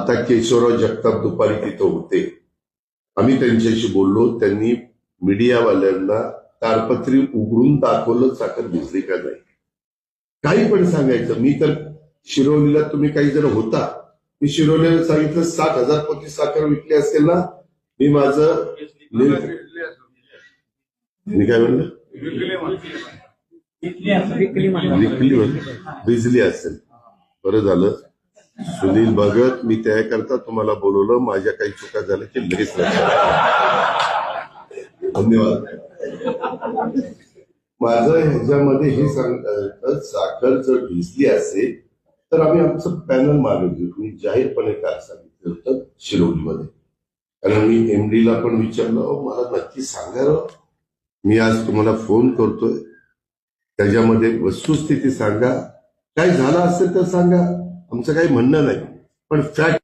आता केशवराव जगताप दुपारी तिथं होते, आम्ही त्यांच्याशी बोललो. त्यांनी मीडियावाल्यांना ताडपत्री उघडून दाखवलं साखर भिजली का नाही. काही पण सांगायचं. मी तर शिरोलीला, तुम्ही काही जण होता, मी शिरोलीला सांगितलं 60,000 पोती साखर विकली असेल ना, मी माझं मी काय म्हणलं भिजली असेल. बरं झालं सुनील भगत, मी त्याकरता तुम्हाला बोलवलं. माझ्या काही चुका झाल्या की लगेच धन्यवाद. माझं ह्याच्यामध्ये हे सांगतात, साखर जर भिजली असेल तर आम्ही आमचं पॅनल मागे घेऊ. मी जाहीरपणे काय सांगितलं होतं शिरोलीमध्ये, कारण मी एमडीला पण विचारलं, मला नक्की सांगा, मी आज तुम्हाला फोन करतोय, त्याच्यामध्ये वस्तुस्थिती सांगा, काय झालं असेल तर सांगा, आमचं काही म्हणणं नाही, पण फॅक्ट